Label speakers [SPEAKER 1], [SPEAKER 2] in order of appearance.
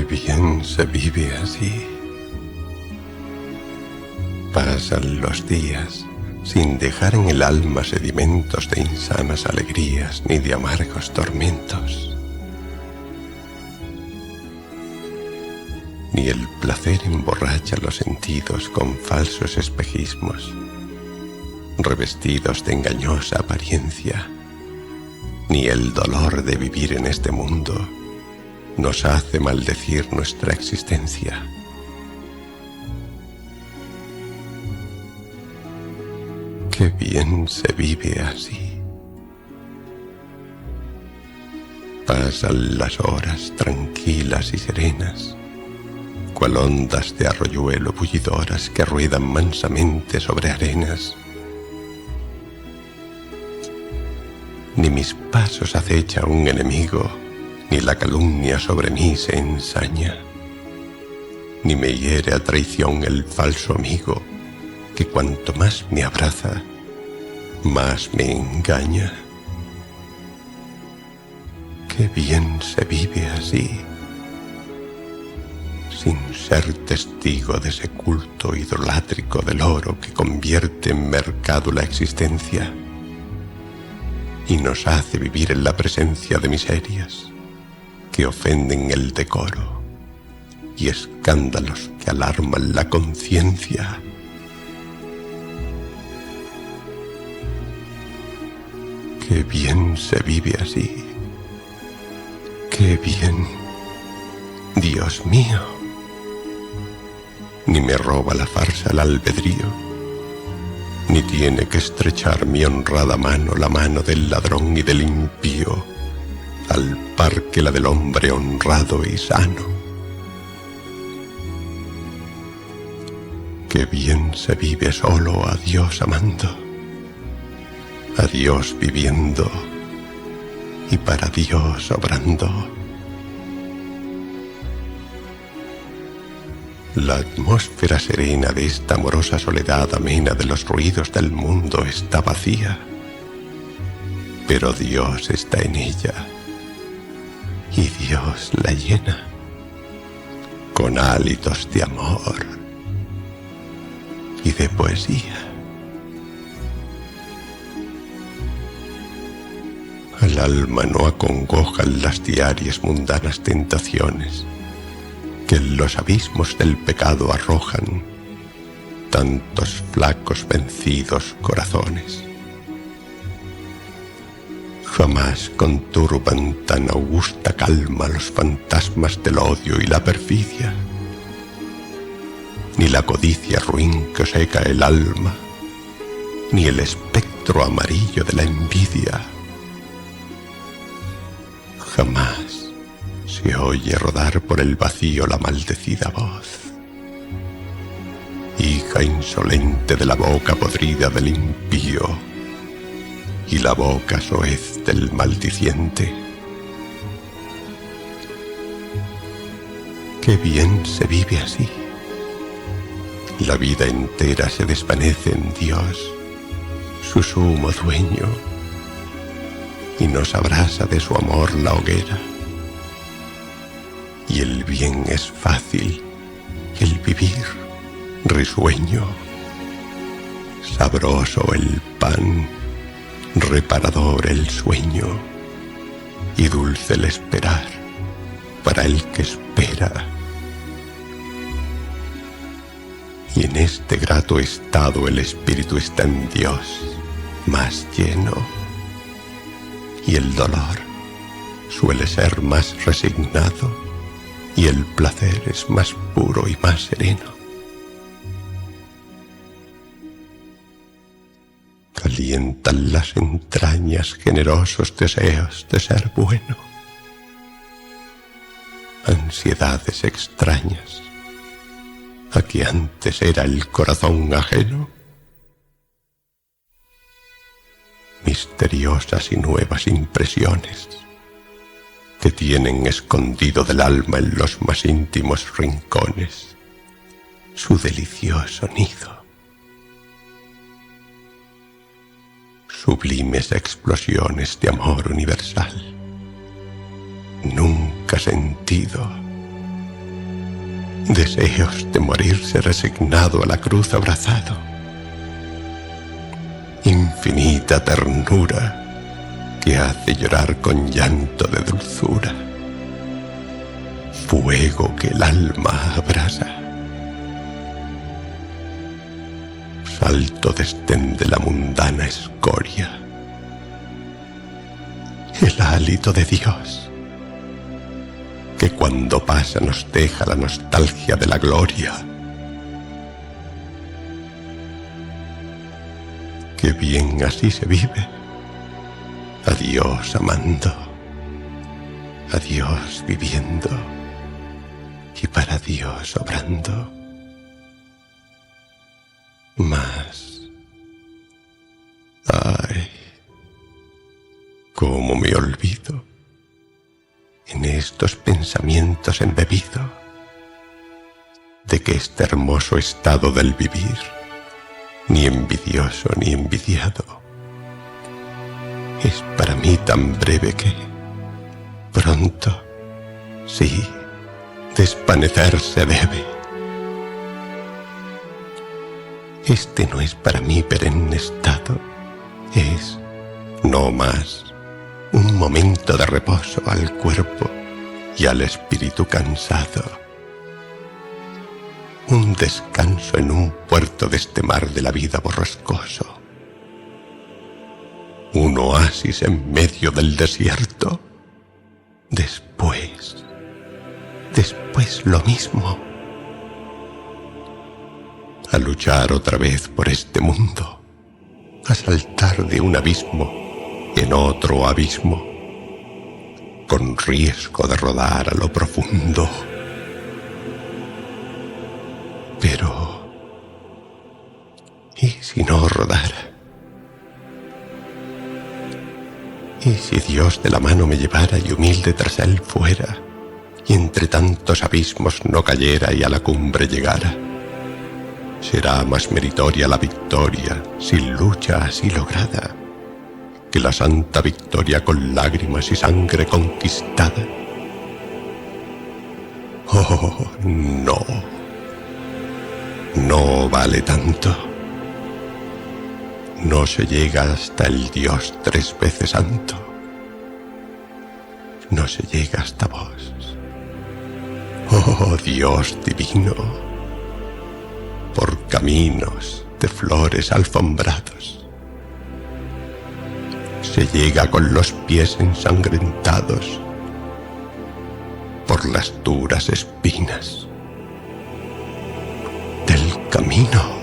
[SPEAKER 1] bien se vive así. Pasan los días sin dejar en el alma sedimentos de insanas alegrías ni de amargos tormentos. Ni el placer emborracha los sentidos con falsos espejismos, revestidos de engañosa apariencia, ni el dolor de vivir en este mundo nos hace maldecir nuestra existencia. Qué bien se vive así. Pasan las horas tranquilas y serenas, cual ondas de arroyuelo bullidoras que ruedan mansamente sobre arenas. Ni mis pasos acecha un enemigo, ni la calumnia sobre mí se ensaña, ni me hiere a traición el falso amigo, que cuanto más me abraza, más me engaña. Qué bien se vive así, sin ser testigo de ese culto idolátrico del oro que convierte en mercado la existencia y nos hace vivir en la presencia de miserias que ofenden el decoro y escándalos que alarman la conciencia. Qué bien se vive así. Qué bien. Dios mío. Ni me roba la farsa el albedrío, ni tiene que estrechar mi honrada mano la mano del ladrón y del impío, al par que la del hombre honrado y sano. Qué bien se vive solo a Dios amando, a Dios viviendo y para Dios obrando. La atmósfera serena de esta amorosa soledad amena de los ruidos del mundo está vacía, pero Dios está en ella y Dios la llena con hálitos de amor y de poesía. Al alma no acongojan las diarias mundanas tentaciones que en los abismos del pecado arrojan tantos flacos vencidos corazones. Jamás conturban tan augusta calma los fantasmas del odio y la perfidia, ni la codicia ruin que seca el alma, ni el espectro amarillo de la envidia. Jamás se oye rodar por el vacío la maldecida voz, hija insolente de la boca podrida del impío y la boca soez del maldiciente. Qué bien se vive así. La vida entera se desvanece en Dios, su sumo dueño, y nos abrasa de su amor la hoguera. Y el bien es fácil, y el vivir risueño, sabroso el pan, reparador el sueño, y dulce el esperar para el que espera. Y en este grato estado el espíritu está en Dios, más lleno, y el dolor suele ser más resignado, y el placer es más puro y más sereno. Calientan las entrañas generosos deseos de ser bueno, ansiedades extrañas a que antes era el corazón ajeno. Misteriosas y nuevas impresiones que tienen escondido del alma en los más íntimos rincones su delicioso nido. Sublimes explosiones de amor universal, nunca sentido, deseos de morirse resignado a la cruz abrazado, infinita ternura que hace llorar con llanto de dulzura, fuego que el alma abrasa. Salto desdén de la mundana escoria, el hálito de Dios, que cuando pasa nos deja la nostalgia de la gloria. Qué bien así se vive, a Dios amando, a Dios viviendo y para Dios obrando. Mas, ay, cómo me olvido en estos pensamientos embebido de que este hermoso estado del vivir, ni envidioso ni envidiado, es para mí tan breve que pronto, sí, desvanecerse debe. Este no es para mí perenne estado, es, no más, un momento de reposo al cuerpo y al espíritu cansado. Un descanso en un puerto de este mar de la vida borrascoso. Un oasis en medio del desierto. Después lo mismo. A luchar otra vez por este mundo, a saltar de un abismo en otro abismo, con riesgo de rodar a lo profundo. Pero, ¿y si no rodara? ¿Y si Dios de la mano me llevara y humilde tras él fuera, y entre tantos abismos no cayera y a la cumbre llegara? Será más meritoria la victoria, sin lucha así lograda, que la santa victoria con lágrimas y sangre conquistada. Oh, no, no vale tanto. No se llega hasta el Dios tres veces santo. No se llega hasta vos. Oh, Dios divino, por caminos de flores alfombrados. Se llega con los pies ensangrentados por las duras espinas del camino.